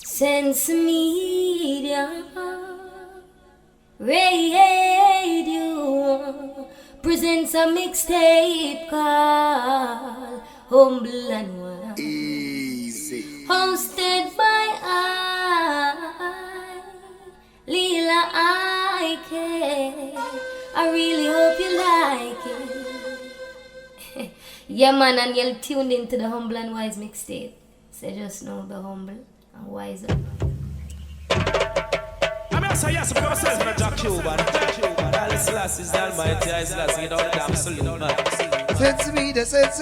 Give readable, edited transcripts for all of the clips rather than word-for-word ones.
Sensimedia Radio presents a mixtape called Humble Wise. Easy. Hosted by Lila Ike. I really hope you like it. Yeah man, and you're tuned into the Humble and Wise Mixtape. So just know be humble and wise up. I'm also yes, I'm myself in a Jack Cuban. Selah is the Almighty, I Selah, get all the damn salute, man. Sensimedia.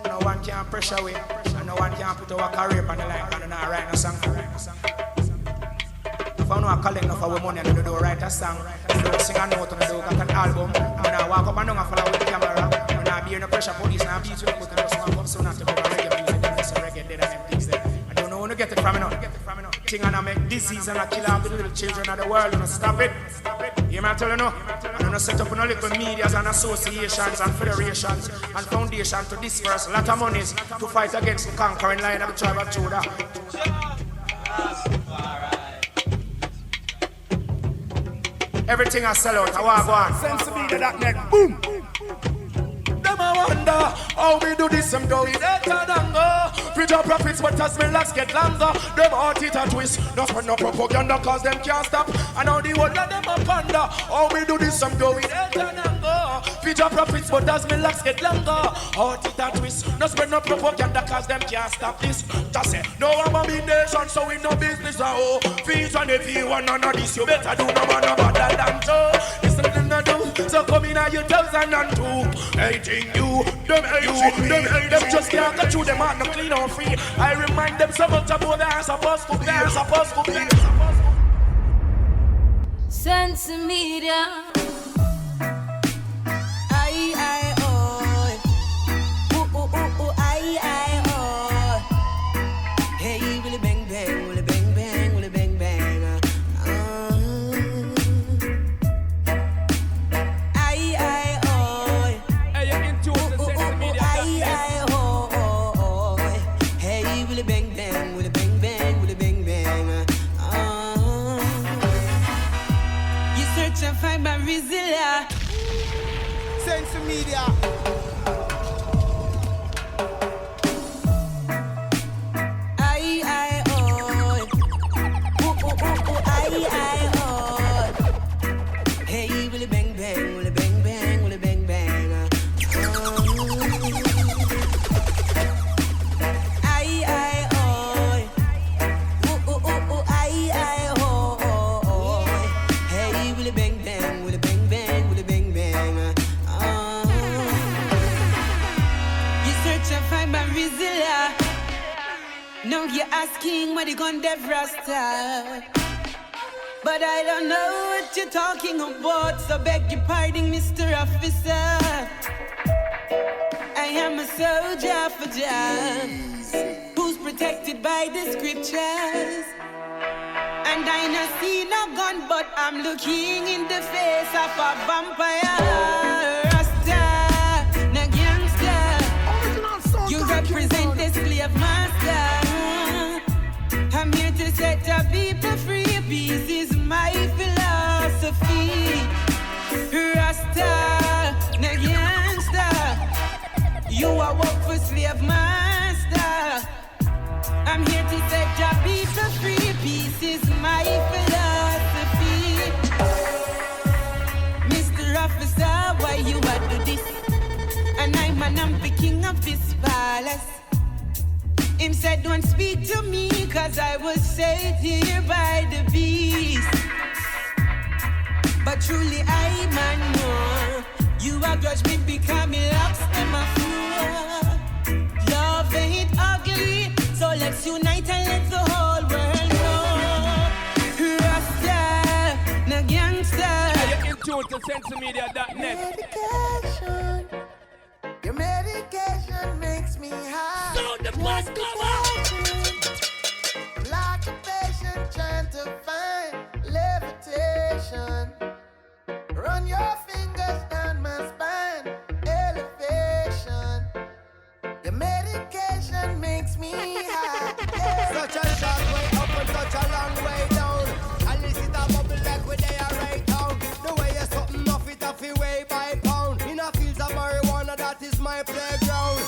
No one can pressure away, and no one can put our career on the line, and not write no song. If I know I collect enough of our money and do write a song, don't sing a note and do an album, and I walk up and down and follow with the camera, and I be in the pressure police, and I beat you up with the song come soon after reggae music, and it's a reggae dead and them things there. I don't know where to get it from, you know. Thing and I make disease and I kill all the little children of the world, and stop it. You might tell you no. And I set up no little medias and associations and federations and foundations to disperse a lot of monies to fight against the conquering line of the tribe of Judah. Everything I sell out, I want to go on. Sensimedia.net, boom! Them I wonder how we do this, them do it better than go. Future profits, but as me locks get longer. Them heart it a twist, no spread no propaganda, cause them can't stop. And now the whole of them a ponder how we do this, them do it better than go. Future profits, but as me locks get longer. Heart it a twist, no spread no propaganda, cause them can't stop this. Just say, no abomination, so we no business, oh. Fees and if you want none of this, you better do no more, no better than so. It's something to do, so come in at 2002. Hating you, them just can't get through them out, no clean or free. I remind them so much about they're supposed to be. Sensimedia. Sensimedia. Now you're asking what you gonna dev Rasta, but I don't know what you're talking about, so beg your pardon, Mr. Officer. I am a soldier for Jah, who's protected by the scriptures. And I no see no gun, but I'm looking in the face of a vampire. Rasta, no gangster, you represent the slave master. I'm here to set the people free. Peace is my philosophy. Rasta, no gangster, you are work for slave master. I'm here to set the people free. Peace is my philosophy. Mr. Officer, why you are do this? And I'm the king of this palace. Him said, don't speak to me, cause I was saved here by the beast. But truly I man know, you are grudge me becoming locks and my fool. Love ain't ugly, so let's unite and let the whole world know. Rasta, no gangster. You're in tune to Sensimedia.net. Your medication makes me high. So the bus come on. Like a patient trying to find levitation. Run your fingers down my spine. Elevation. Your medication me high. Yeah. Such a short way up and such a long way down. At least it a bubble like where they are right down. The way you're something off it off your way by pound. In a fields of marijuana, that is my playground.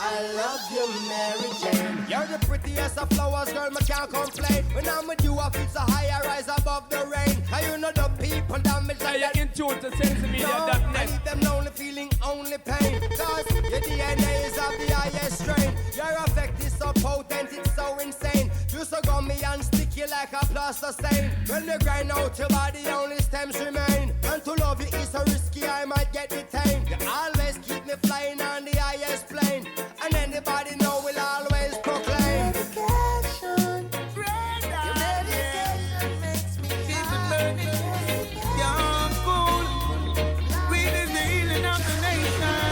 I love you, Mary Jane. You're the prettiest of flowers, girl, I can't complain. When I'm with you, I feel so high, I rise above the rain. And you know the people damage like that. In tune to Sensimedia.net. I leave them lonely, feeling only pain. Cause your DNA is of the highest strain. Your effect is so potent, it's so insane. You so gummy and sticky like a plaster stain. When you grind out your body, only stems remain. And to love you is so risky, I might get detained. You always keep me flying on the highest plane. And anybody know will always proclaim. Medication, your medication makes me high. Young fool, weed is the healing of the nation.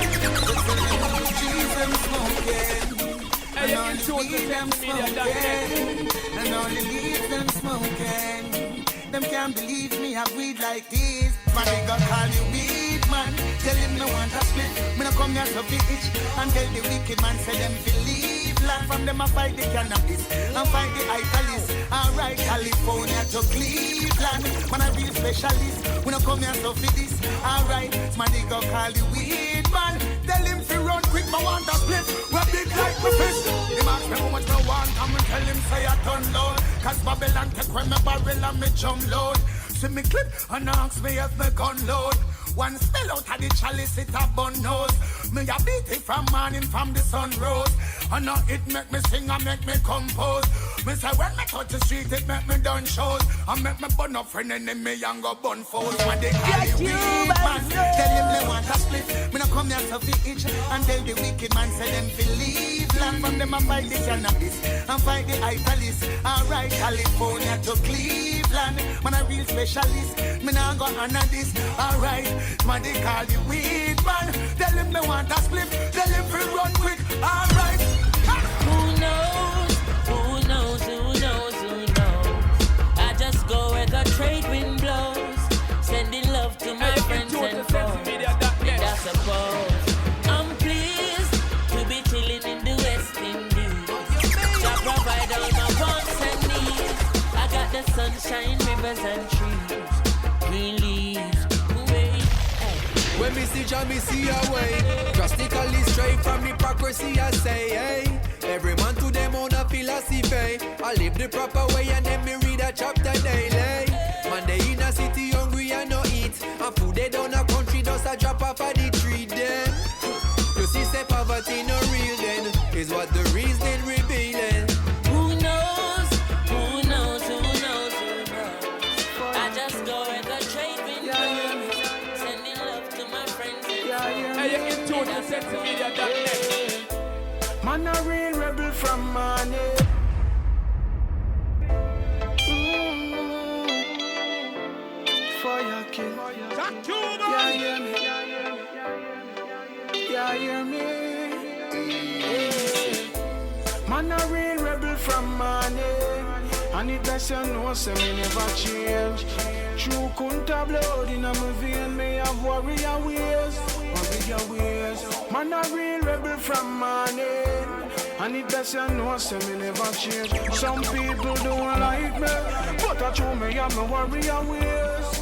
Trees them smoking, and all the weed them smoking, and all the leaves them smoking. Them can't believe me, I weed like this. But they got call you Weedman. Tell him no want to split. Me no come here to be itch. And tell the wicked man say them believe. Land from them I fight the cannabis and fight the italist. Alright, California to Cleveland. Man a real specialist. We no come here to be this. Alright, man they go call the Weedman. Tell him to run quick, but want to split. We're big like my fist. Him ask me how much I want. I'm gonna tell him say I turn load. Cause Babylon take when me barrel and me jump load. See me clip and ask me if me gun load. One spell out of the chalice, it a bun nose. Me a beat it from morning, from the sun rose. And now it make me sing and make me compose. Me say when me touch the street, it make me done shows. And make me bun up friend enemy and go bun foes. When they call you Weedman, tell him they want a split. Me no come here to be itch. And tell the wicked man say them believe. Land from them I fight the cannabis and fight the italist. Alright, California to Cleveland. Man a real specialist. Me nah go honor this. Alright, man they call the Weedman. Tell him they want a split. Tell him to run quick. Alright. Who knows? Who knows? Who knows? Who knows? I just go where the trade wind blows. Sending love to my friends and foes. And I suppose I'm pleased to be chilling in the West Indies. I provide all my wants and needs. I got the sunshine, rivers and trees. Green leaves. When me see Jah, me see a way. Drastically straight from hypocrisy, I say, hey. Every man to them own a philosophy. I live the proper way and then me read a chapter daily. Man, they in a city hungry and no eat. And food they down a country just a drop off of the tree then. You see, say poverty no real then. Is what the reason revealing. Who knows? Who knows? Who knows? Who knows? I just go where the trade wind blows. Hey, you in tune to Sensimedia.net. Man a real rebel from money. Fyakin. Cuban. Yeah, hear me. Yeah, hear me. Man a real rebel from money. And it best you know, say me never change. True kunta blood in a my vein, me have warrior ways. Man a real rebel from money. And it best you know, say me never change. Some people don't like me, but I show me have my warrior ways.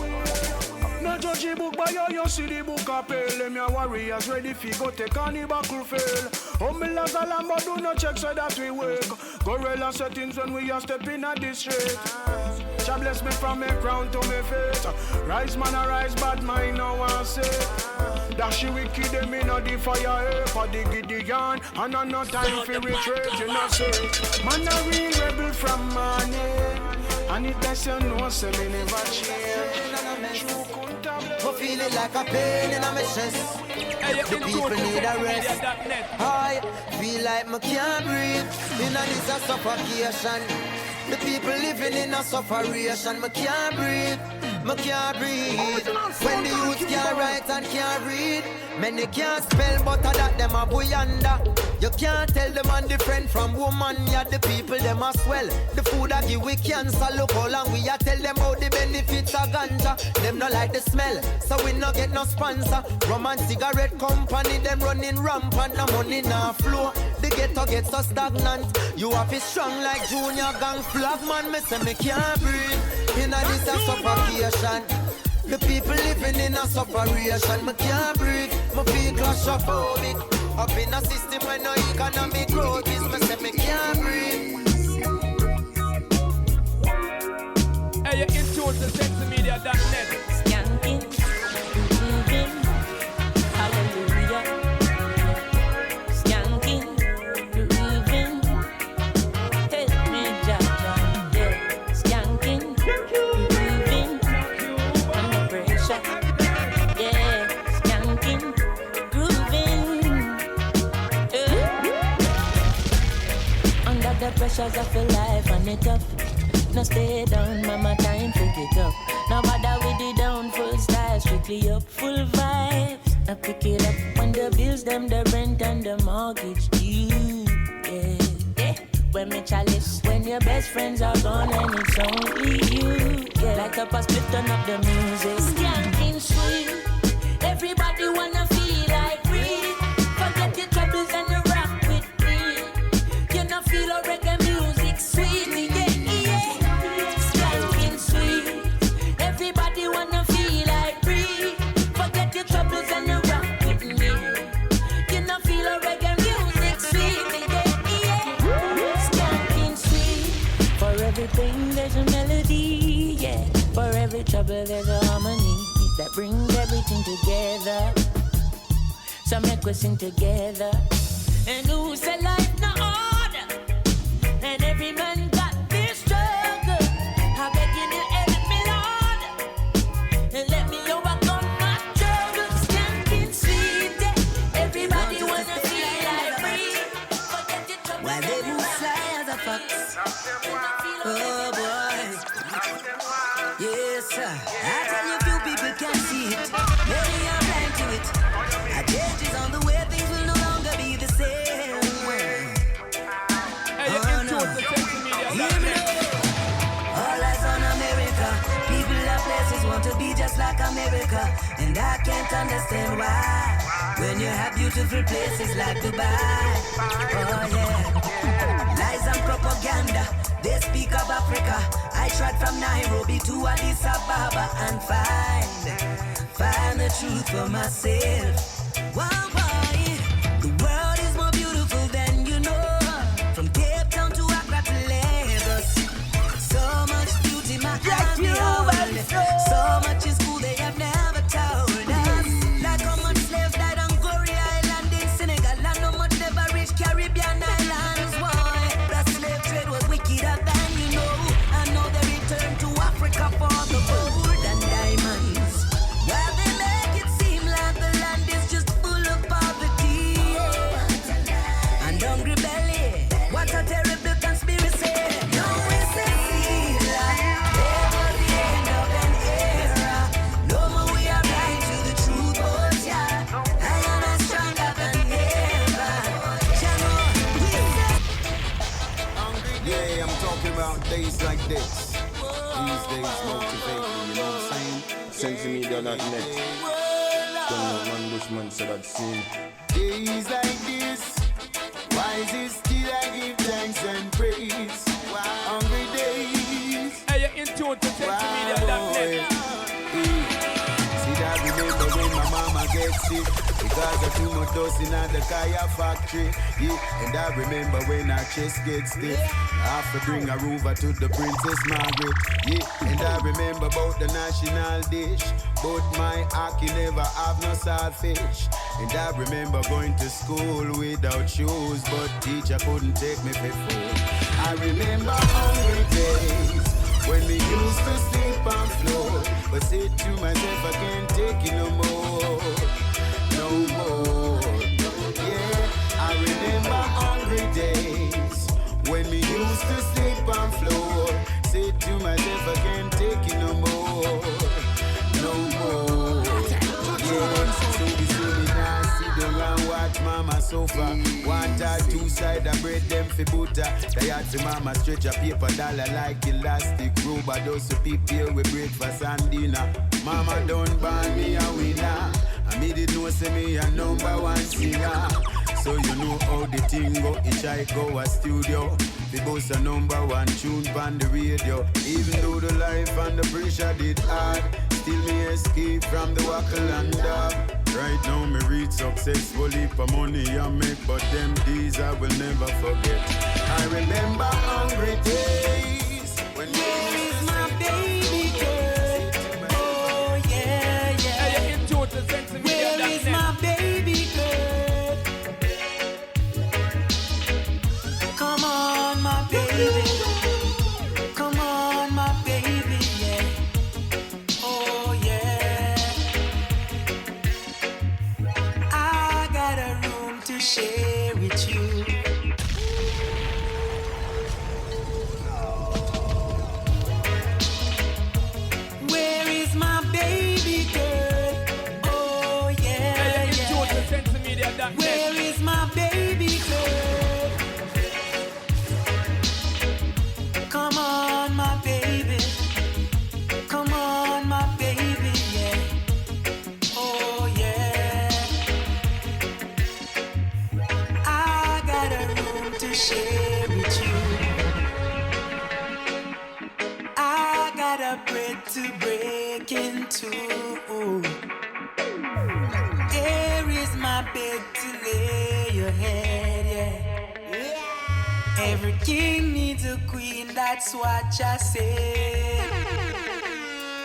No judge the book by you see the book a pale. Them your warriors ready fi go take on the battlefield. Humble as a lamb, but do not check so that we work. Gorilla settings when we are step in a district. Jah bless me from me crown to me face. Rise man a rise, bad mind no one say. Dash you wicked them in a the fire for the Gideon. And I no time fi retreat, you know say. Man a real rebel from money. And it best you know say me never change. I feel it like a pain in my chest. The people need a rest. I feel like I can't breathe. In a this a suffocation. The people living in a sufferation. I can't breathe. I can't breathe. When the youth can't write and can't read, many can't spell, but that them a buyanda. You can't tell the man different from woman. Yeah, the people them a swell. The food I give we cancer. Look how long we a tell them about the benefits of ganja. Them no like the smell, so we no get no sponsor. Rum and cigarette company them running rampant. No money no flow. The ghetto get so stagnant. You have it strong like Junior Gang flag man. Me say me can't breathe. In a this a suffocation. The people living in a sufferation. Me can't breathe. Me feel claustrophobic. Up in a system where no economic growth is. Me say me can't breathe. Hey, you're in tune to Sensimedia.net. Skankin, moving, hallelujah. Skankin, moving, help me, Jaja. Yeah, skankin, moving, under pressure. Yeah, skankin, grooving. Under the pressures of your life and it tough. Now stay down, mama, time to get up. Now bother with the down, full style, strictly up, full vibes. Now pick it up when the bills, them, the rent and the mortgage due. Yeah, yeah. When me chalice, when your best friends are gone and it's only you. Yeah, like up a split, turn up the music. Skankin' sweet, everybody wanna feel like free. Forget your troubles and you rock with me. You know feel a reggae music sweet, yeah. Everybody wanna feel like free. Forget your troubles and you rock with me. You know feel a reggae music sweet, yeah. Skankin' sweet. For everything there's a melody, yeah. For every trouble there's a harmony that brings everything together. So make we sing together. And who say life no order? And every man got this struggle. I beg you to help me, Lord, and let me overcome my troubles. Skankin' sweet, yeah. Everybody wanna feel like free. Forget your troubles. Why they move fly as a fox? Oh boy. Yes sir. I tell you few people can't see it. Many are blind to it. A change is on the way. Things will no longer be the same. Hey, you're in tune to Sensimedia.net. All eyes on America. People of places want to be just like America, and I can't understand why. When you have beautiful places like Dubai, oh yeah. Lies and propaganda, they speak of Africa. I tried from Nairobi to Addis Ababa and find the truth for myself. Wow, boy, the world is more beautiful than you know. From Cape Town to Accra to Lagos, so much beauty my eyes behold. So much is cool they have never told us. Like how much slaves died on Goree Island in Senegal, and how much never reached Caribbean islands. Why? The slave trade was wickeder than you know. I know they returned to Africa for the gold and diamonds. While they make it seem like the land is just full of poverty and hungry belly. What a terrible conspiracy. No, it's a Selah. There was the end of an era. No more we are blind to the truth, but yeah, I am as stronger than ever. Yeah, I'm talking about days like this. These days motivate me, you know what I'm saying? Sensimedia.net. Don't know one Bushman said I'd seen. Days like this, why is it still I give thanks and praise? Hungry days. Hey, you're in tune to Sensimedia.net. See that remember when my mama gets sick because of too much dust in the Kaya factory. Yeah, and I remember when her chest gets stiff. I have to bring her over to the Princess Margaret. Yeah, and I remember about the national dish, but my Aki never have no saltfish. And I remember going to school without shoes, but teacher couldn't take me for food. I remember hungry days when we used to sleep on floor, but said to myself I can't take it no more, no more. Yeah, I remember hungry days when we used to sleep on floor, said to myself I can't take it no more, no more. Yeah, so we now sit down and watch mama sofa. One tie, two side, I bread them for butter. They had to mama stretch a paper dollar like elastic robe. I those people with breakfast and dinner. Mama don't ban me a winner. I made it know say me a number one singer. So you know how the thing go. Each I go a studio. The boss a #1 tune on the radio. Even though the life and the pressure did hard, still me escape from the wackle and dog. Right now me reach successfully for money I make, but them days I will never forget. I remember hungry days when where is my baby girl? Oh yeah, yeah. Hey, you into it, the Sensimedia. Where is my baby girl? Come on, my baby. Come on, my baby, yeah. Oh yeah. I got a room to share with you. Where is my baby girl? Oh yeah, Hey, you into it, yeah. the Sensimedia. Where is my baby girl? Come on, my baby. Come on, my baby, yeah. Oh yeah. I got a room to share with you. I got a bread to break into. Here is my bed to lay your head, yeah. Every king needs a queen, that's what I say.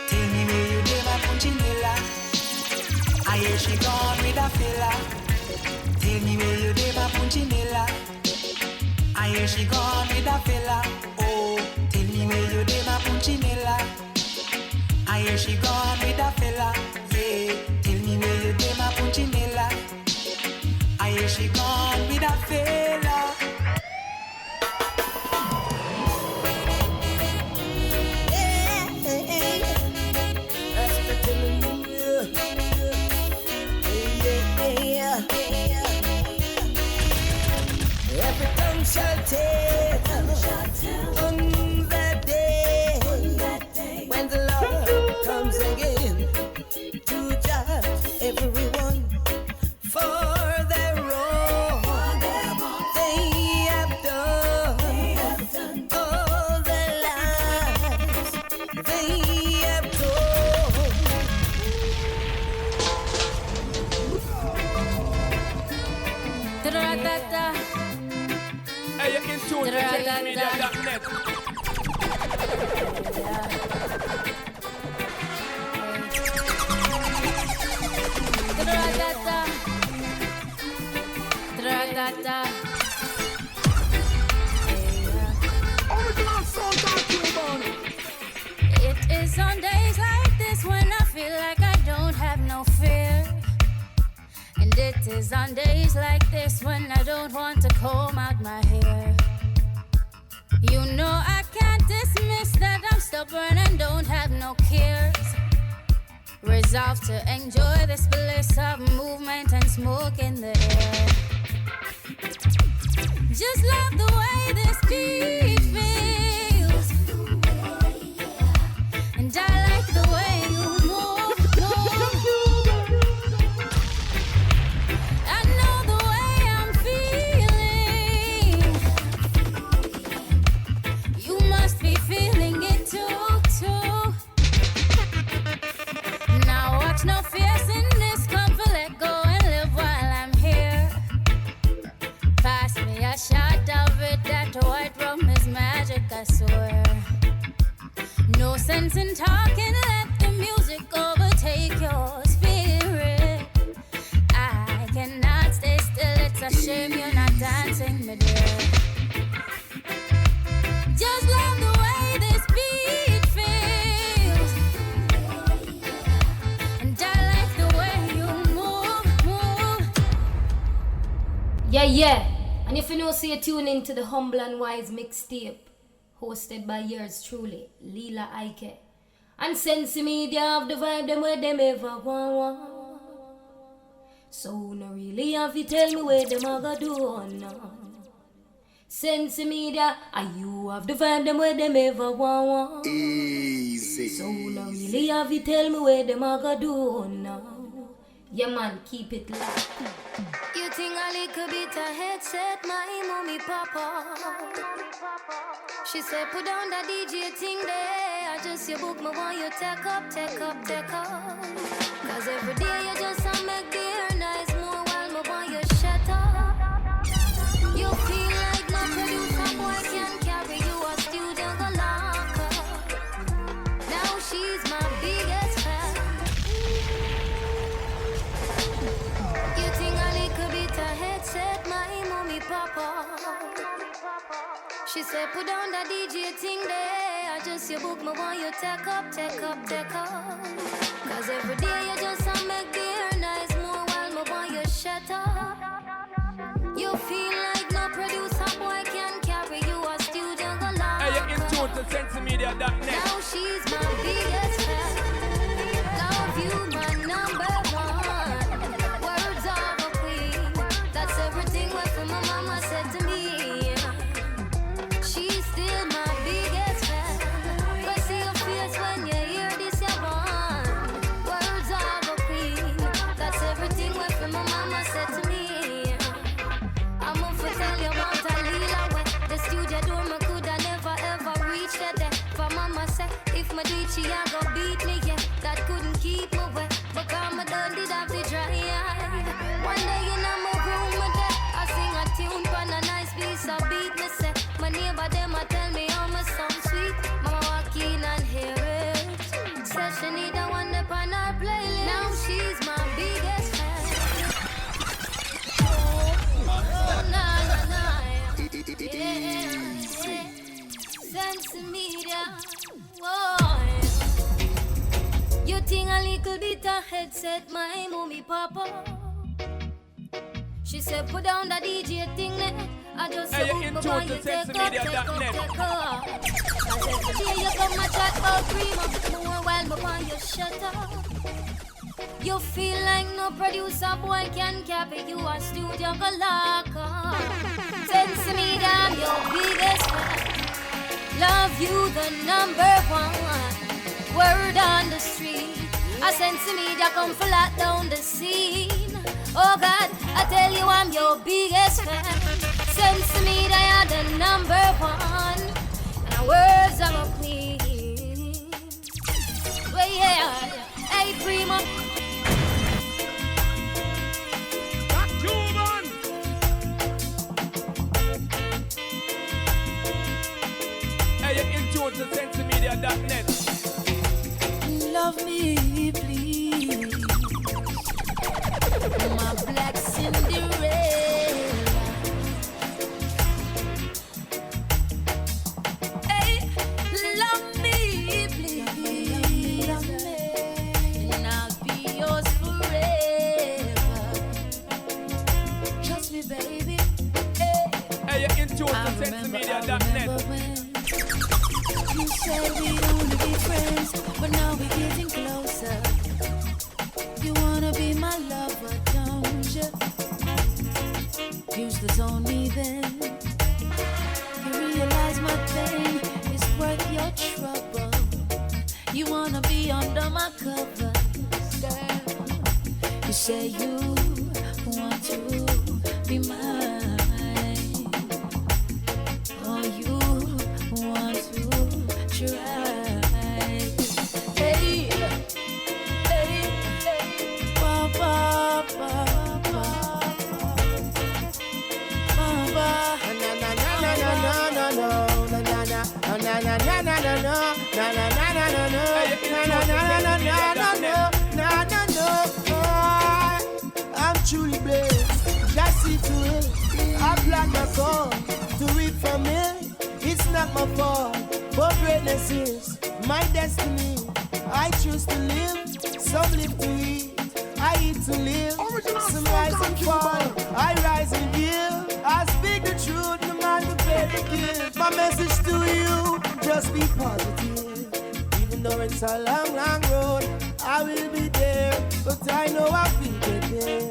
Tell me where you did my Punchinella. I hear she gone with a fella. Tell me where you did my Punchinella. I hear she gone with a fella. Oh, tell me where you did my Punchinella. I hear she gone with a fella. Yeah, tell me where you did my Punchinella. I hear she gone with a fella. Every tongue shall tell on that day when the Lord comes again to judge everyone for their wrong they have done, all their lives they have told. Da-da-da-da. Hey, you into it, the Sensimedia.net. Da-da-da-da. Da-da-da-da. Original sound of Cuban. It is on days like this when I feel like I don't have no fear. And it is on days like this when I don't want to comb out my hair. You know I can't dismiss that I'm stubborn and don't have no cares. Resolved to enjoy this bliss of movement and smoke in the air. Just love the way this beat feels. And I like the way you move, move. I know the way I'm feeling. You must be feeling it too, too. Now watch no fierce in this. Come for let go and live while I'm here. Pass me a shot of it. That white rum is magic, I swear. No sense in talking. Let the music overtake your spirit. I cannot stay still. It's a shame you're not dancing, my dear. Just love the way this beat feels. And I like the way you move, move. Yeah. And if you know, so you tune into the Humble Wise Mixtape, hosted by yours truly, Lila Ike. And Sensimedia of the vibe them where them ever want. So no really have to tell me where them a go do now. Sensimedia, and you have the vibe them where them ever want. Easy. So no really have to tell me where them a go do now. Yeah man, keep it locked. You think a little bit of headset, my mommy papa. She said put down the DJ thing there. I just you book me want you take up. Cause every day you just make the air nice more while me want you shut up. You feel like no producer boy can carry you a studio go lock up. Now she's my biggest fan. You think a little bit of headset, my mommy papa. She said put down the DJ thing there. I just you book me want you take up. Cause every day you just make the air nice more while me want you shut up. You feel like no producer boy can carry you a studio go lock. Hey, you're in tune to Sensimedia.net. Now she's my biggest fan. Love you, my number one. Words of a queen. That's everything what my mama said to me. She's still my biggest fan. Go see your face when you hear this, you want. Words of a queen. That's everything what my mama said to me. I'm up for tell you about a Lila way. The studio door me coulda never ever reach there. For mama say if my do it she a go beat me, yeah. That couldn't keep me away. Because my done did have the dry eye. One day in my room me there, I sing a tune for a nice piece of beat. Me say my neighbor them a tell me how my sound sweet. Mama walk in and hear it. Said she need a one up on her playlist. Now she's my biggest fan. Sensimedia, whoa. You think a little bit of headset, my mommy papa. She said put down the DJ thing there. I just Hey, said you're in book tune me to you take Sensimedia.net. up. I said today you come and chat about creamer. More while me want you shut up. You feel like no producer boy can carry you a studio go lock up. Sensimedia, I'm your biggest fan. Love you the number one. Word on the street. I Sensimedia come flat down the scene. Oh God, I tell you I'm your biggest fan. Sensimedia, you're the number one. And words of a queen. Well yeah, hey primo. Cuban. Hey, you're in tune to Sensimedia.net. Love me, please. My black Cinderella. Hey, love me, please. And I'll be yours forever. Trust me, baby. Hey, you're in tune to Sensimedia.net. You said we don't wanna be friends, but now we're getting closer. You wanna be my lover, don't you? Use this on me then. You realize my pain is worth your trouble. You wanna be under my covers, girl. You say you want to be mine. Oh, you want to try. Hey, hey, ba ba ba ba ba. Na na na na na na na na na na na na na na na na I'm truly blessed, just see to it. I plan my call to read from it. It's not my fault, but greatness is my destiny. I choose to live, some live to eat. I eat to live, some rise and fall. I rise and give. I speak the truth, no man to pay the gift. My message to you, just be positive. Even though it's a long, long road, I will be there. But I know I will get there.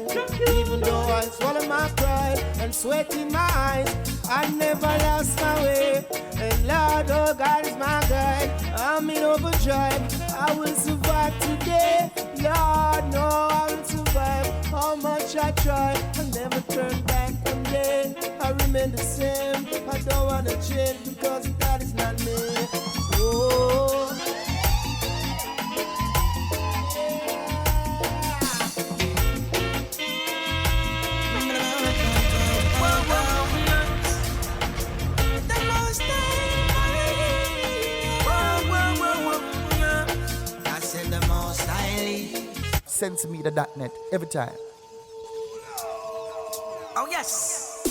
Even though I swallow my pride and sweat in my eyes, I never lost my way. And Lord, oh God is my guide. I'm in overdrive. I will survive today. Lord, no, I will survive. how much I try, I never turn back one day. I remain the same. I don't wanna change because that is not me. Oh. Sensimedia.net every time. Oh yes.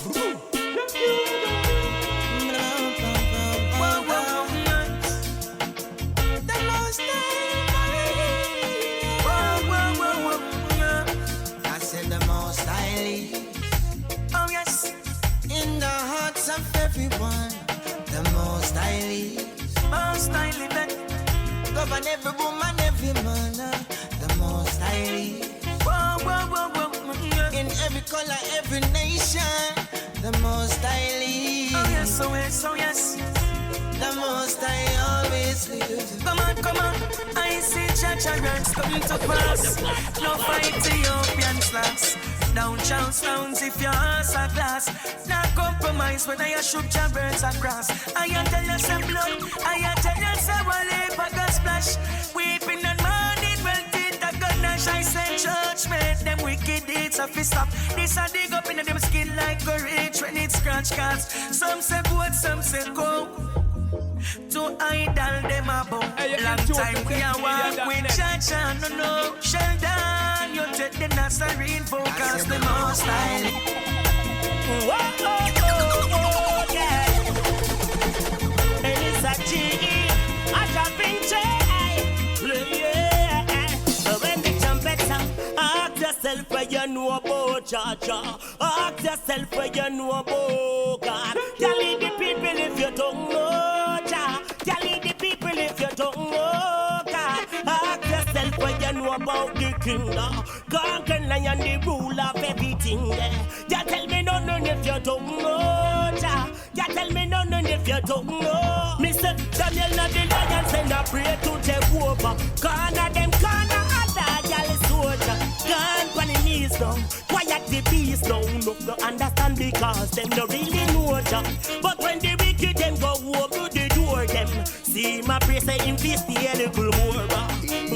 I said the most highly. Oh yes. In the hearts of everyone, the most highly. Most highly men. Govern every woman, every man. The most highly. In every color, every nation, the most highly. Oh yes, oh yes, oh yes. The most I always live. Come on, come on. I see Chacha words come to pass. No fight Ethiopian slacks. Down Charlestown's if your ass a glass. Not compromise when I shoot your birds across. I tell you some blood. I tell you some wale baga splash. Weeping and mourning, melting the goodness. I say judgment. Them wicked deeds of his stop. This a dig up in them skin like a rich when it scratch cars. Some say good, some say go. To idol them about. Long time we a walk with Chacha, no. Sheldon, you take the Nazarene focus the most style. Whoa, yeah. And it's a G, a jumping chain. Yeah. When the trumpet sound, ask yourself where you know about Chacha. Ask yourself where you know about God. Tell the people if you don't know. Tell the people if you don't know God. Ask yourself what you know about the kingdom. Conquer lion, the rule of everything there. You tell me no if you don't know Jah. You tell me no if you don't know. Mr. Daniel not the lion send a prayer to Jehovah. Corner them corner other gal soldier. Gone on the knees down. Quiet the beast now. No understand because them no really know Jah. But when the wicked them go open the door them. See my prayer say invest the little more.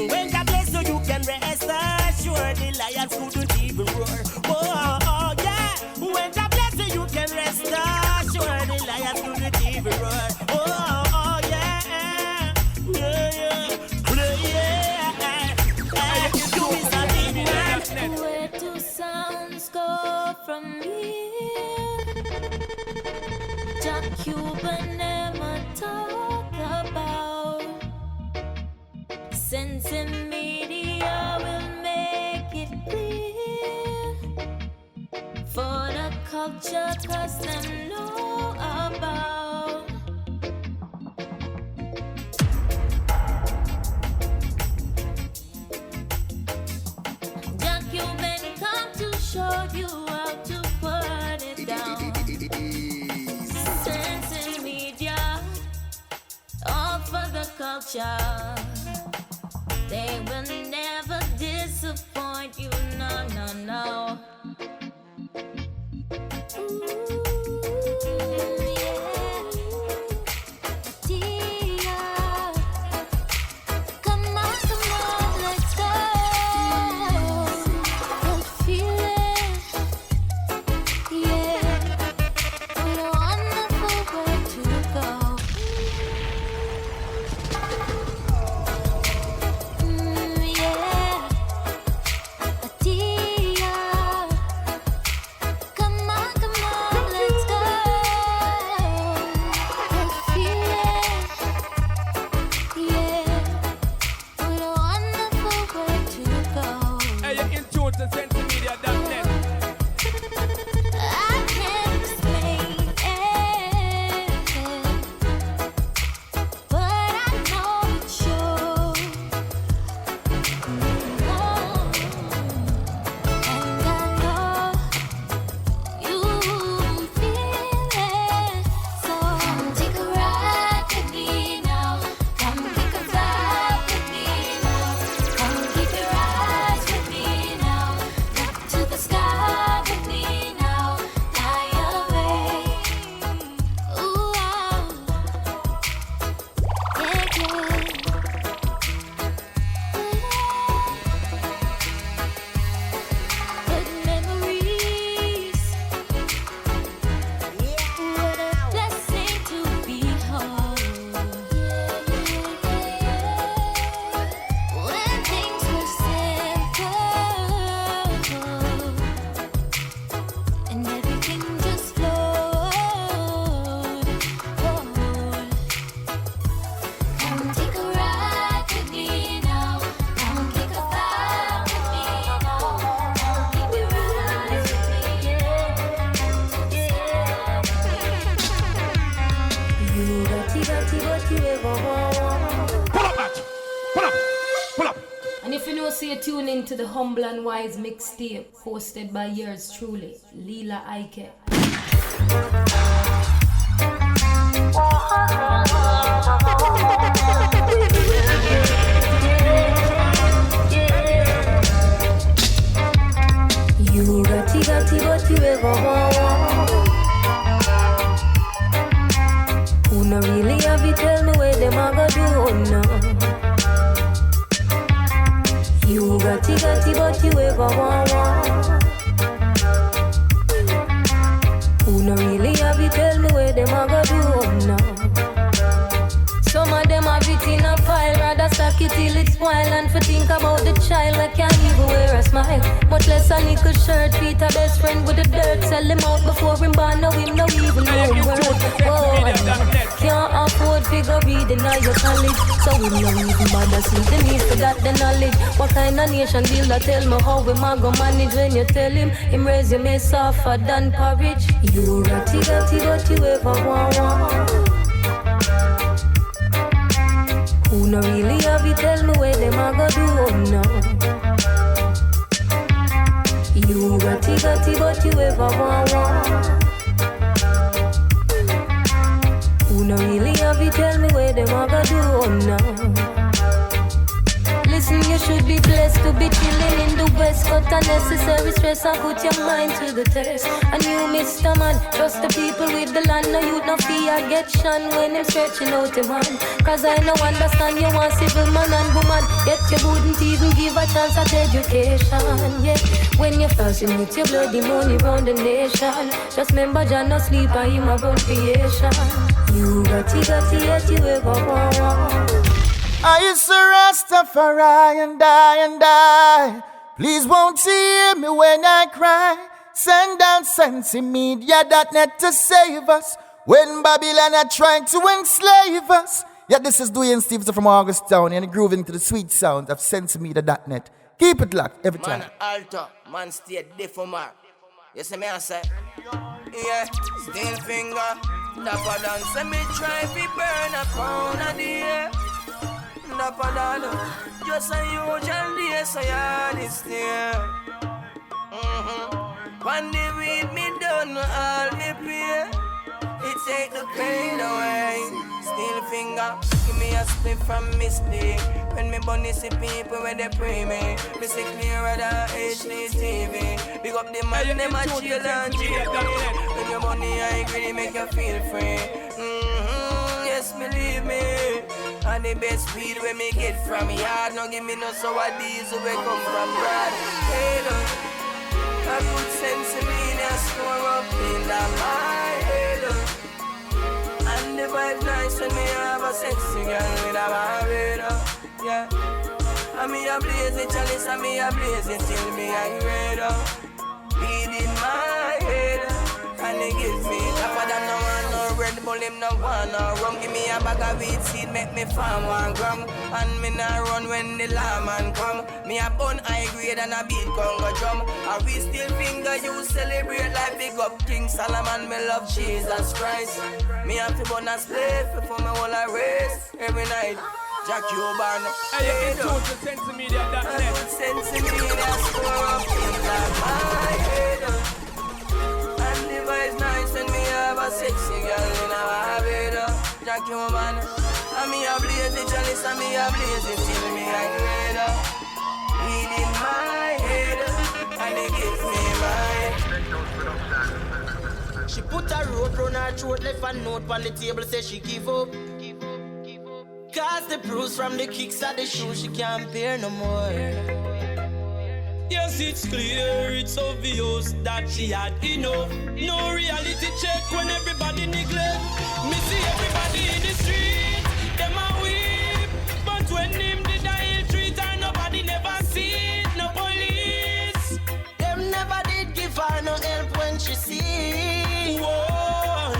When God bless you, you can rest assured. The lions couldn't even roar. Oh yeah. When God bless you, you can rest assured. The lions couldn't even roar. Oh yeah. Yeah. You is a big man. Where do sounds go from here? Jack Cuban never talk about. Sensimedia will make it clear for the culture, cause them know about. Jack Cuban come to show you how to put it down. Sensimedia, all for the culture. They will never disappoint you, no. Ooh, yeah. Tia. Come on, let's go. Good feeling, yeah. What a wonderful way to go. You got it, but you ever want. Pull up that. Pull up. And if you know, so you tune into the Humble Wise Mixtape, hosted by yours truly, Lila Ike. You got it, but you ever want. Who no really have it, tell me where them a go do now. You got it, but you ever want. Who no really have it, tell me where them a go do now. Some of them have it in a pile, rather stack it till it's spoil. And for think about the child, I can't even wear a smile. Much less a nickel shirt, Peter best friend with the dirt. Sell him out before him born, no him no even know word. Whoa, can't afford figure reading at your college. So him no even bother see the need for that the knowledge. What kind of nation deal that tell me how we ma go manage? When you tell him resume softer than porridge. You got it, but you ever want. Who no really have it, tell me where them a go do now. You got it, but you ever want. Who no really have it, tell me where them a go do now. Listen, you should be blessed to be chilling in the West. Cut unnecessary stress and put your mind to the test. And you, Mr. Man, trust the people with the land. No youth, no fear, get shunned when them stretching out your hand. Cause I no understand you want civil man and woman. Yet you wouldn't even give a chance at education. Yeah, when you're fasting with your bloody money round the nation. Just remember John no sleep and him around creation. You got it, yet you ever want. I used to Rastafari and die. Please won't you hear me when I cry. Send down Sensimedia.net to save us when Babylon are trying to enslave us. Yeah, this is Dwayne Stevenson from Augustown and grooving to the sweet sound of Sensimedia.net. Keep it locked every time. Man alter, man stay different mark. You see me I say? Yeah, still finger. Dapper down, say me try to burn a pound a day. Dapper down, just a usual day, so yeah, this day. One day with me done all me pay. It take the pain away. Still finger, give me a split from mistake. When me bunny see people when they pray me. Me see clearer than HD TV. Big up the man, them a chill and chill. When your money I agree, make you feel free. Yes, believe me. And the best weed when me get from yard. No give me no sour diesel we come from Brad. Hey, look. A good Sensimedia score up in my head. And the vibe nice when me have a sexy girl with a barretta. Yeah. And me a blazing chalice and me a blazing till me angry. Weed in my head. And he gives me tougher than no one, no Red Bull, him no one, no rum. Give me a bag of weed seed, make me farm 1 gram. And me nah run when the lawman come. Me a bun high grade and a beat Congo drum. And we still finger you celebrate like big up King Solomon. Me love Jesus Christ. Me have to bun a slave before me whole a race every night. Jack Cuban. Hey, you can tune to Sensimedia.net. Sensimedia score up in my head. It's nice when me have a sexy girl in a bed. Jack Cuban. And me a blaze the chalice and me a blaze it till me angry. Weed in my head and it gives me my. She put a rope round her throat, left a note on the table, say she give up. Cause the bruise from the kicks of the shoes she can't bear no more. Yes, it's clear, it's obvious that she had enough. No reality check when everybody neglect. Me see everybody in the street, them a weep. But when him did a ill treat her, nobody never see it, no police. Them never did give her no help when she sick. Whoa,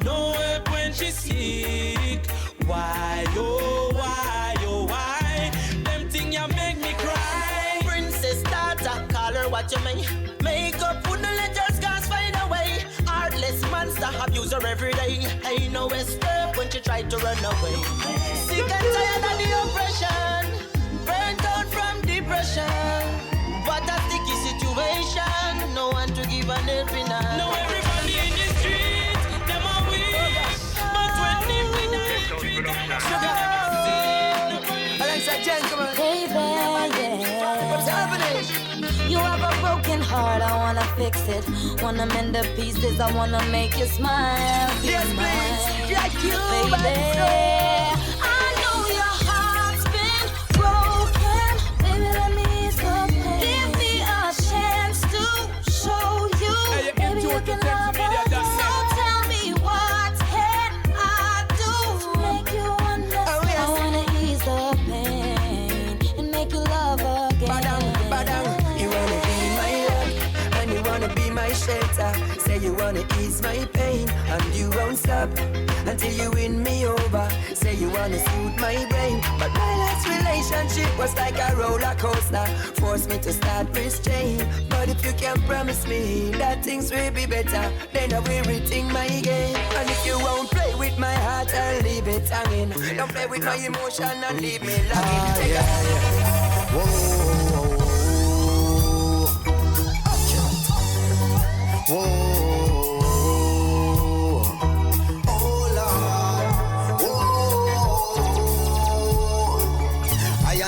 no help when she sick. Why, oh, why, oh, why? Them thing you make me cry. Princess daughter, call her what you mean. Make up, put the letters, cause find a way. Heartless monster, abuse her every every day. Ain't no escape when she tried to run away. Sick and tired of the oppression, burnt out from depression. What a sticky situation, no one to give an helping hand. Now everybody in the street, them are weak. But when they win the street, Alongside gentlemen, baby, yeah. What's happening? You have a broken heart, I wanna fix it. Wanna mend the pieces, I wanna make you smile. Yes, please. Yeah, Cuban. Baby, I know your heart's been broken. Baby, let me ease the pain. Give me a chance to show you. Baby, you can love us. So tell me what can I do to make you understand? I wanna ease the pain and make you love again. You wanna be my love, and you wanna be my shelter. Say you wanna ease my pain, and you won't stop until you win me over. Say you wanna soothe my brain, but my last relationship was like a roller coaster. Forced me to start restraint. But if you can promise me that things will be better, then I will rethink my game. And if you won't play with my heart, I'll leave it hanging. Don't play with my emotion and leave me lying. Whoa. Whoa, oh Lord, whoa.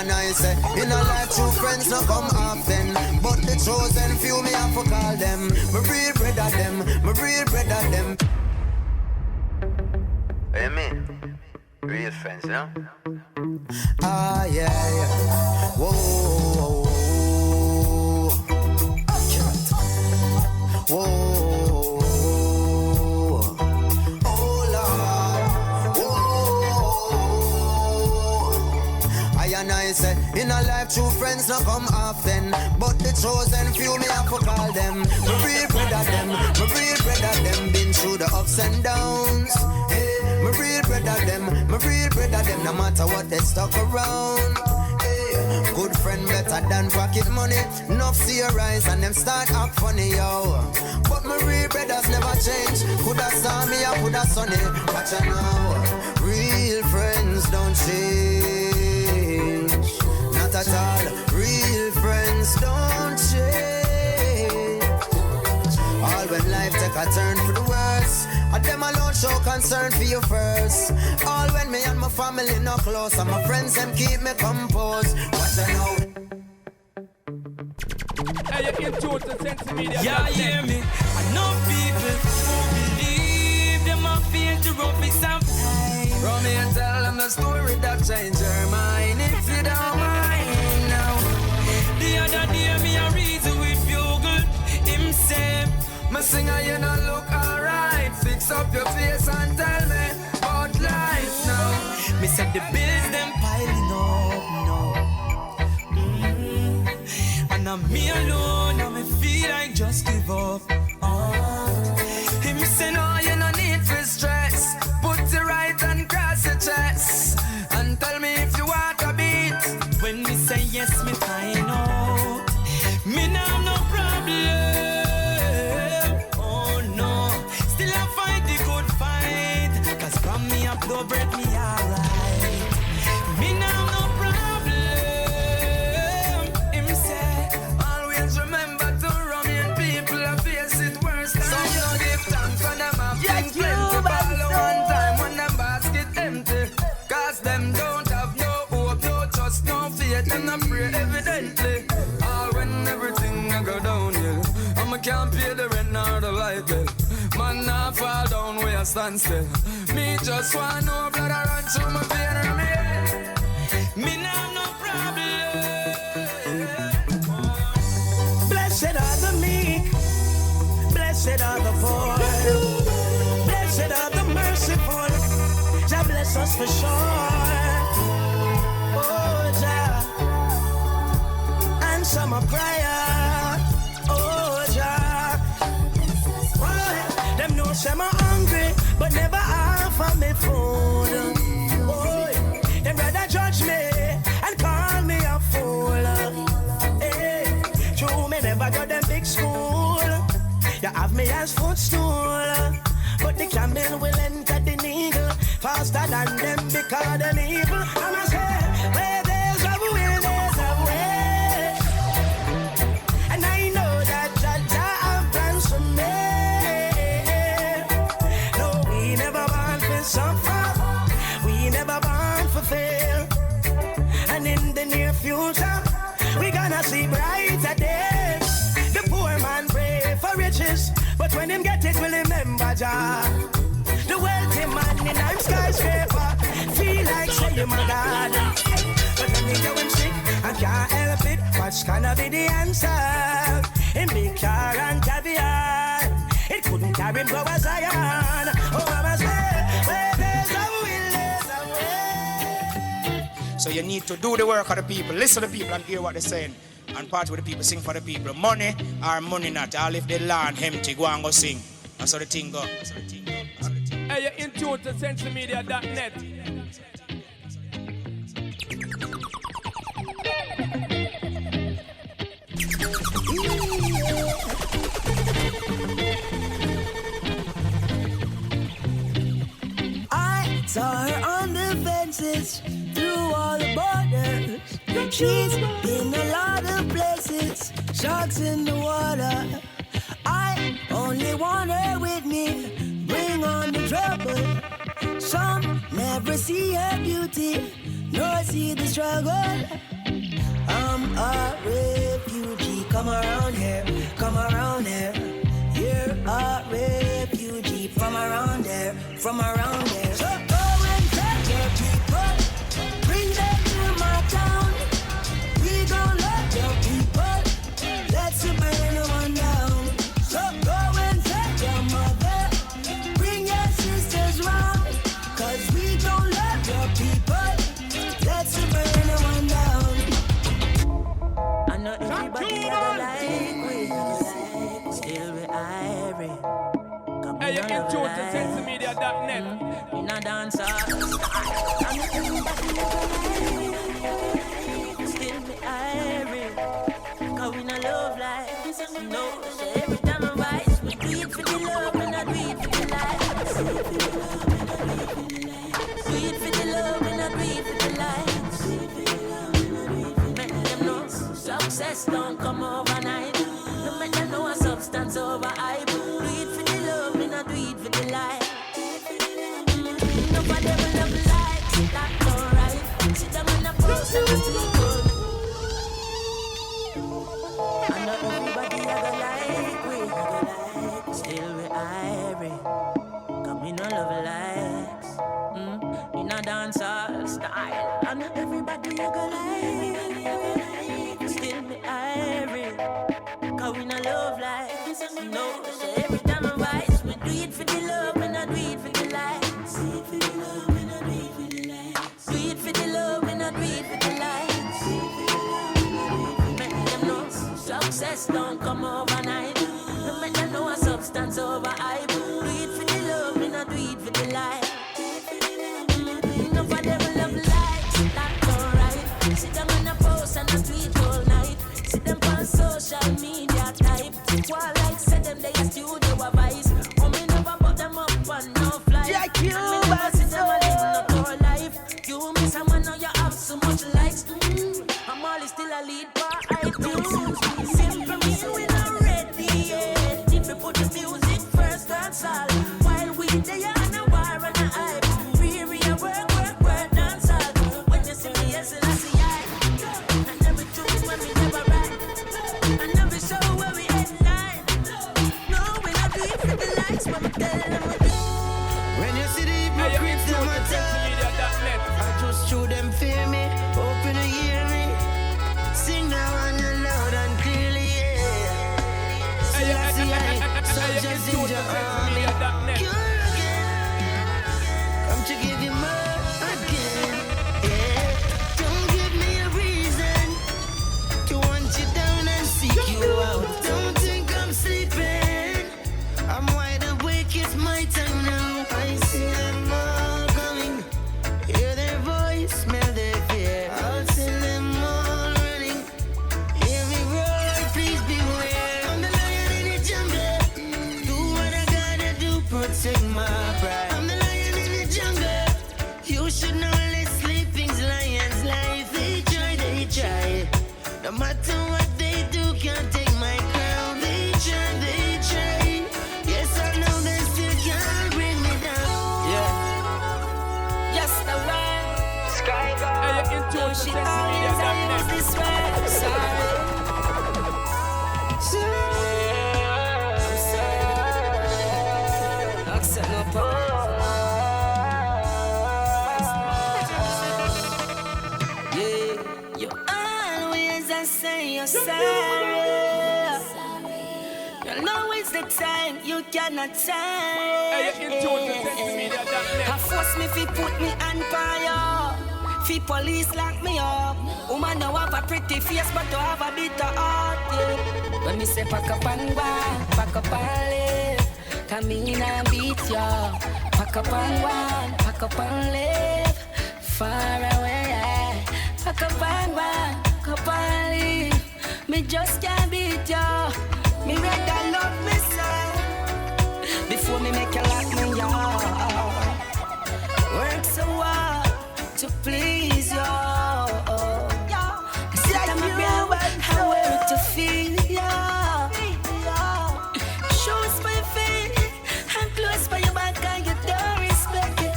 I say, in a life true friends no come often, but the chosen few me have to call them. My real brother them, my real brother them. What do you mean? Real friends, no? Ah, yeah. Whoa. Whoa, oh Lord, whoa. I say, in a life true friends no come often, but the chosen few me have to call them. My real brother them, my real brother them, been through the ups and downs. Hey, my real brother them, my real brother them, no matter what they stuck around. Good friend better than pocket money. Enough see your eyes and them start act funny, yo. But my real brothers never change. Coulda saw me or coulda sunny. Watch out now. Real friends don't change. Not at all. Real friends don't change. All when life take a turn for the worse, and them alone show concern for you first. All when me and my family no close, and my friends them keep me composed. Watch out now. Hey, you can tune to Sensimedia. Yeah, hear me. I know people who believe them are feel to rough it sometimes. Run me and tell them the story that changed your mind. If you don't mind now. The other day me a reason with Bugle. Him say, my singer, you not look alright. Fix up your face and tell me about life now. Me said the bills them piling up now. And I'm me alone, and me feel like just give up. Him say no, you no need for stress. Put it right and cross your chest, and tell me if you want a beat. When me say yes, me find out. Me now no problem. Me up no bread, me alright. Me now no problem. Him say, always remember to run in people and face it worse than so you give thanks when them have things plenty. Ball one time when them basket empty. Cause them don't have no hope, no trust, no faith, and I pray evidently. All when everything I go downhill, and I can't pay the rent nor the light bill. Man, I fall down where I stand still. Me just want no blood I run through my vein and me head. Me now no problem. Blessed are the meek, blessed are the poor, blessed are the merciful. Jah bless us for sure. Oh Jah, answer my prayer. Oh Jah, oh, them know say I'm hungry, but never offer me food. Oh, them rather judge me and call me a fool. Hey, true, me never got them big school. You have me as footstool, but they can be well will enter the needle faster than them because them evil. I'ma say, where there's a will, there's a way. And I know that Jah have plans for me. No, we never want to suffer. We never born for fail. And in the near future, we gonna see brighter days. The poor man pray for riches, but when him get it, will remember Jah. The wealthy man in a skyscraper feel like say him a god. But when he go him sick and can't help it, what's gonna be the answer? In big car and caviar, it couldn't carry him go a Zion. Oh, mama say, where there's a will, there's a way. So you need to do the work of the people, listen to the people and hear what they're saying. And part with the people, sing for the people. Money or money not, all if the land empty, go and go sing. That's how the thing go. Hey, you're in tune to Sensimedia.net. I saw her on the fences through all the borders. She's been a lot of places, sharks in the water. I only want her with me, bring on the trouble. Some never see her beauty, nor see the struggle. I'm a refugee, come around here, come around here. You're a refugee from around there, from around there. So go and take your people, bring them to my town. We gon' love your people, let's burn no one down. So go and take your mother, bring your sisters round. Cause we gon' love your people, let's burn no one down. I know everybody got like we, still we irie. Hey, you're in tune to Sensimedia.net. In a dancer, I know everybody still me irie. Cause we no love life, no. So every time I rise, we do it for the love and I do it for the life. Do it for the love and I do it for the life. Make them know success don't come overnight. No make them know a substance over hype. Do it for the love and I do it for the life. Nobody will love life, that's alright. Sit down on the post and the street. I know everybody I go like we, still we irie. Cause we no love likes, in a dancehall style. I know everybody I go like, still we irie. Cause we no love likes, no. So every time I rise, we do it for the love and I do it for the lights. Do it for the love and I do it for the lights. Do it for the love and I do it for the lights. Success don't come overnight. No make them know a substance over hype. Do it for the love and I do it for the life. Nobody will love life, that's alright. Sit down on a post and a tweet all night. Sit them on social media type. While like said them they a studio advice. Oh me never put them up on no flight. Yeah, Cuban, sit them a live no tour life. You me someone know you have so much likes. I'm Marley still a lead by iTunes. Simple me we not ready yet. If we put the music first, that's all. While we there on a war and a hype. We a work, dance all. When you see me, yes, I see I. And every tune when we never write. And every show where we headline. No, we not do it for the likes when we tell them we do. When you see the hypocrites in my time, I just show them fear me, open to hear me. Sing now and you loud and clearly, yeah. Soldiers in your army, you're again. Come to give you more again, yeah. Don't give me a reason to want you down and seek you out. Don't think I'm sleeping, I'm wide awake, it's my time now. I see them all coming, hear their voice, smell their fear. know she always use this word. Sorry. I'm sorry. Accept no part. Yeah, you always say you're sorry. You know it's the time you cannot say. I force me fi put me on fire. Fi police lock me up. Woman now have a pretty face but to have a bitter heart. Yeah. When me say pack up and one, pack up and live. Come in and beat ya. Pack up and one, pack up and live. Far away, yeah. Pack up and one, pack up and live. Me just can't beat ya. Me rather love me son before me make you lock me up. Work so hard to please you. Sit on my ground, how well to feel ya. Shoes for your feet and clothes for your back and you don't respect it.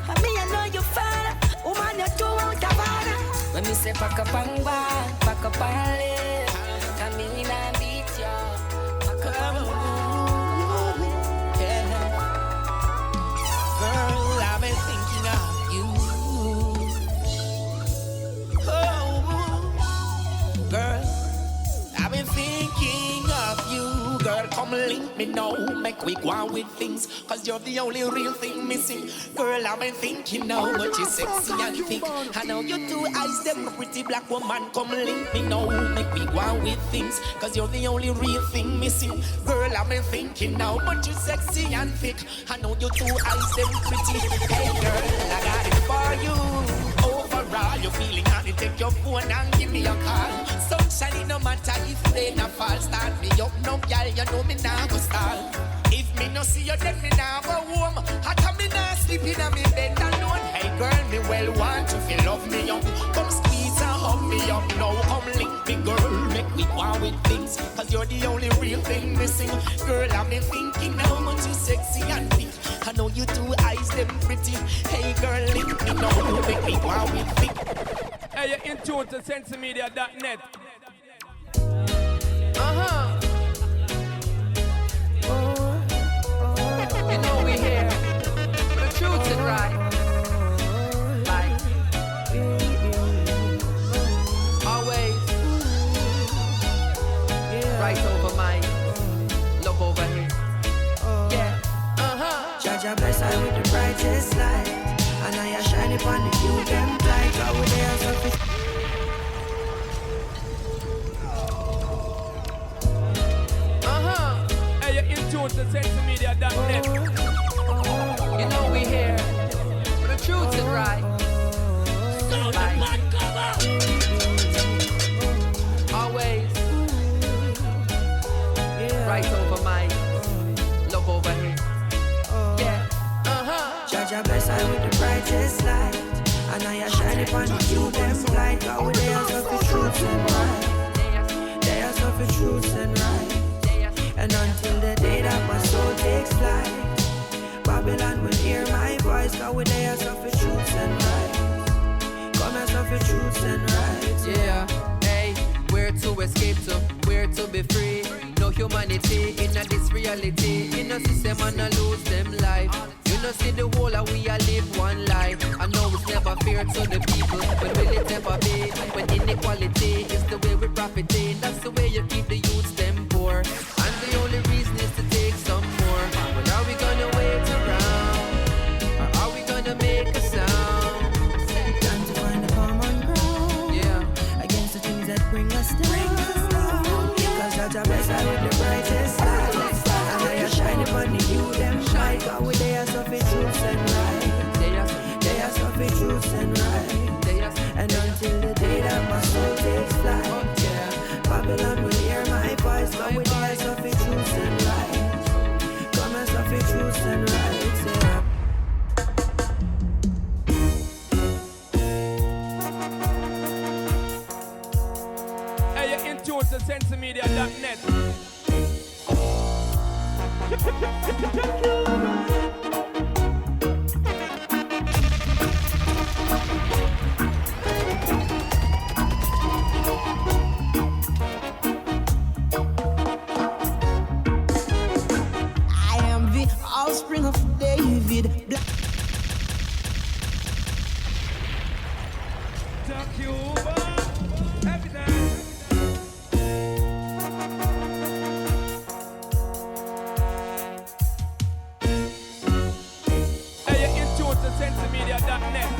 And me I know you father, woman you too out of order. When me say pack up and one, pack up and live. Come in and beat ya. Girl, I've been thinking of you. Oh, girl, I've been thinking of you. Girl, come link me now, make we go on with things. Cause you're the only real thing missing. Girl, I've been thinking now, but you're sexy and thick. I know your two eyes, them pretty black woman. Come link me now, make me go on with things. Cause you're the only real thing missing. Girl, I've been thinking now, but you're sexy and thick. I know your two eyes, them pretty. Hey girl, I got it for you. Overall, you're feeling honey, take your phone and give me a call. Sunshine, no matter if they not fall. Start me up, no girl, you know me now go stall. If me no see you, then me now go home. How come me now sleep in a me bed alone? Hey girl, me well want to feel love me up. Come squeeze and hug me up now. Come link me girl, make me go on with things. Cause you're the only real thing missing. Girl, I've been thinking how much you sexy and thick. I know you two eyes, them pretty. Hey girl, link me now, make me go on with things. Hey, you're in tune to Sensimedia.net. You know we here, the truth is right. Like always, right over my love over here. Yeah, Jaja bless I with the brightest light, and I shine upon the you them light. Go with their surface. Hey, you're in tune to Sensimedia.net. You know we here, the truth is right. Like always, right over my love over here. Yeah, Jaja bless I with the brightest light, and I shine upon the you them light. Go with their surface truth and right. They are surface truth and right. And until the day that my soul takes flight, Babylon will hear my voice. Cause we there suffer truths and rights. Come and suffer truths and rights. yeah. Hey, where to escape to, where to be free. No humanity in a this reality. In a system and I lose them life. You know see the whole of we a live one life. I know it's never fair to the people, but will it ever be? When inequality is the way we profiting, that's the way you keep the youths them poor. And the only reason is to take some more. But are we gonna wait around? Or are we gonna make a sound? Time to find a common ground. Yeah. Against the things that bring us down. Cause Jaja bless I with the brightest light, and I shine upon the you them light. Cause we there suffer truths and right. They are suffer truths and right. And until the day that my soul takes flight, Babylon will hear my voice. Cause we there suffer truths and right. Come and suffer truths and right. Hey, you're in tune to Sensimedia.net. to Sensimedia.net.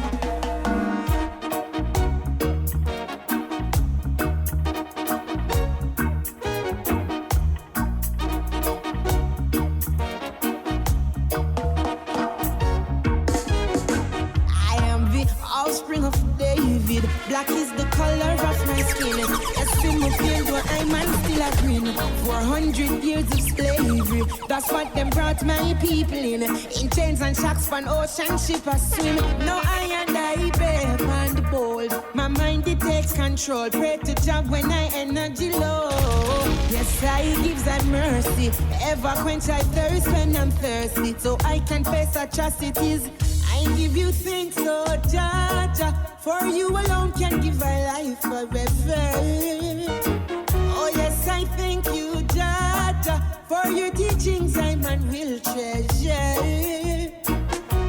Offspring of David, black is the color of my skin. A simple field where I'm still a green. 400 years of slavery, that's what them brought my people in chains and shacks from ocean ship a swim. No I and I bear on the bold. My mind it takes control. Pray to job when I energy low. Yes, I gives that mercy. Ever quench I thirst when I'm thirsty, so I can face atrocities. I give you thanks, oh Jah, for you alone can give my life forever. Oh yes, I thank you, Jah, for your teachings I man will treasure.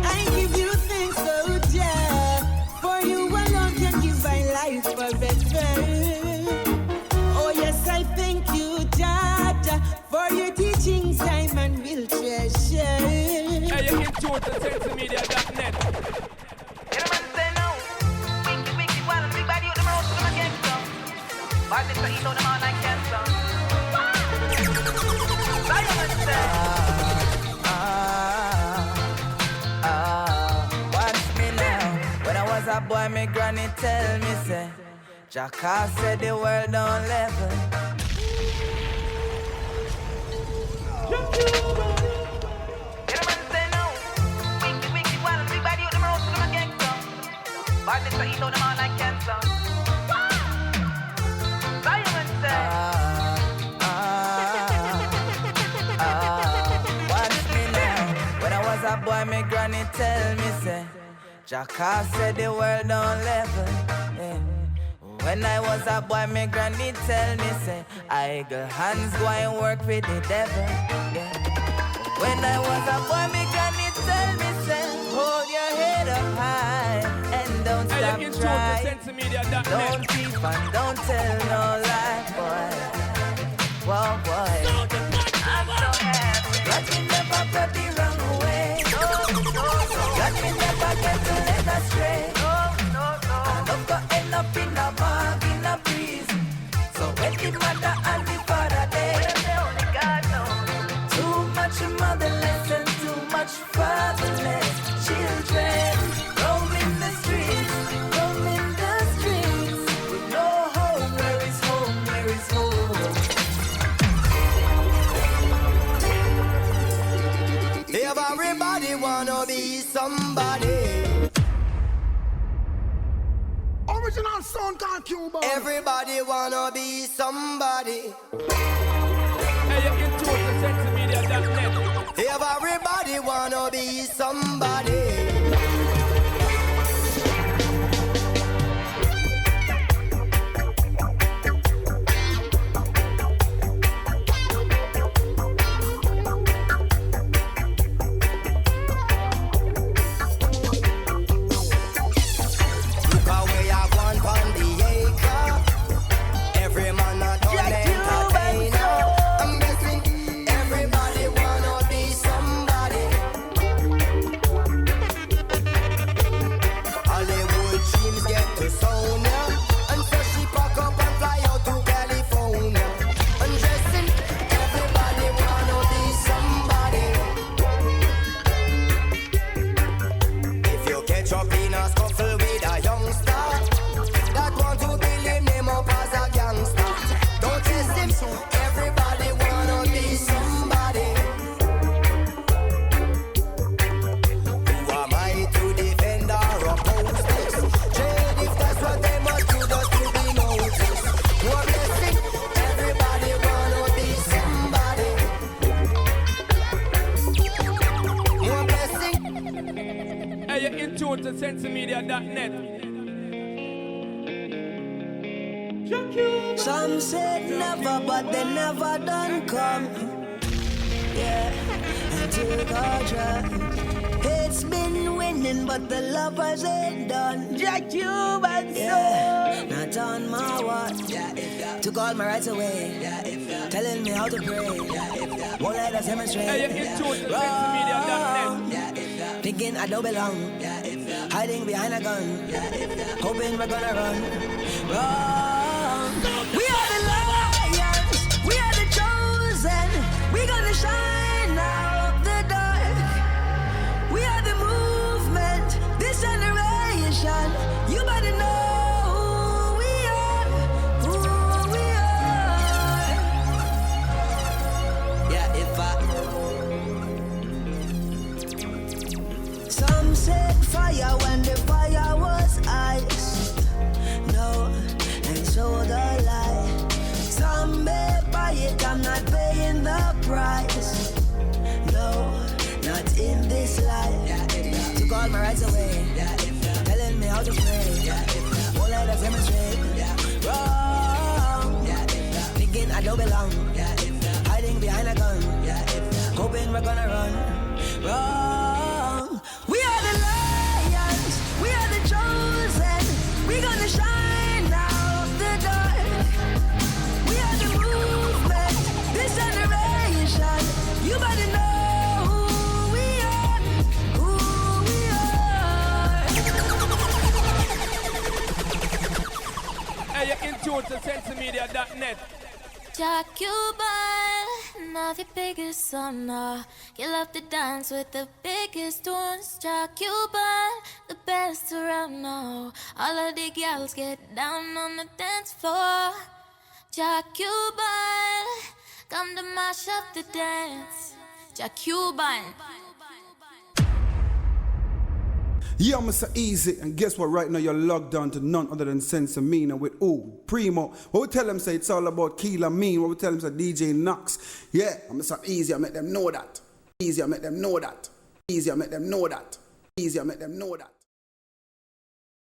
I give you thanks, oh Jah, for you alone can give my life forever. Oh yes, I thank you, Jah, for your teachings I man will treasure. Hey, you can tune to Sensimedia.net. Why did you know them all like cancer? Watch me now. When I was a boy, my granny tell me, say, Jacka said the world don't level. Why did you know them all like cancer? Watch me now. When I was a boy, my granny tell me, say, Jacka said the world don't level. Yeah. When I was a boy, my granny tell me, say, I got hands go and work with the devil. Yeah. When I was a boy, my granny tell me, say, hold your head up high and don't stop trying. Don't keep and don't tell no lie, boy. Whoa, boy. I'm so happy. Let me never go the wrong way. Let me never get to let astray. I don't go end up in a bag, in a breeze. So when the mother and the father there, only God knows. Too much motherless and too much fatherless children roaming the streets, roaming the streets with no home. Where is home? Where is home? Everybody wanna be somebody. Original sound called Cuban. Everybody wanna be somebody. Hey, you can tune to Sensimedia.net. Everybody wanna be somebody. To Sensimedia.net. Some said never, but they never done come. Yeah, and took our drive. It's been winning, but the lovers ain't done. Cuban, yeah, not on my watch. Took all my rights away. Telling me how to pray. Won't let us demonstrate. Hey, you can tune to Sensimedia.net. thinking I don't belong. Hiding behind a gun, hoping we're gonna run. We are the lions, we are the chosen. We gonna shine out the dark. We are the movement, this generation. You better know who we are, who we are. Yeah, if some set fire when the fire was ice. No, and so the lie. Some may buy it, I'm not paying the price. No, not in this life. Took all my rights away, telling me how to play. Won't let us demonstrate. Wrong, thinking I don't belong. Hiding behind a gun, hoping we're gonna run. Wrong. We are the lions, we are the chosen. We gonna shine out the dark. We are the movement, this generation. You better know who we are, who we are. Hey, you're in tune to Sensimedia.net. Cuban, not the biggest son. You love to dance with the biggest ones. Cuban, the best around now. All of the girls get down on the dance floor. Cuban, come to mash up the dance. Cuban. Yeah, I'm so easy, and guess what? Right now you're logged on to none other than Sensimedia with Primo. What we tell them say it's all about Kila Mean. What we tell them say DJ Knox. Yeah, I'm so easy, I make them know that. Easy, I make them know that. Easy, I make them know that. Easy, I make them know that.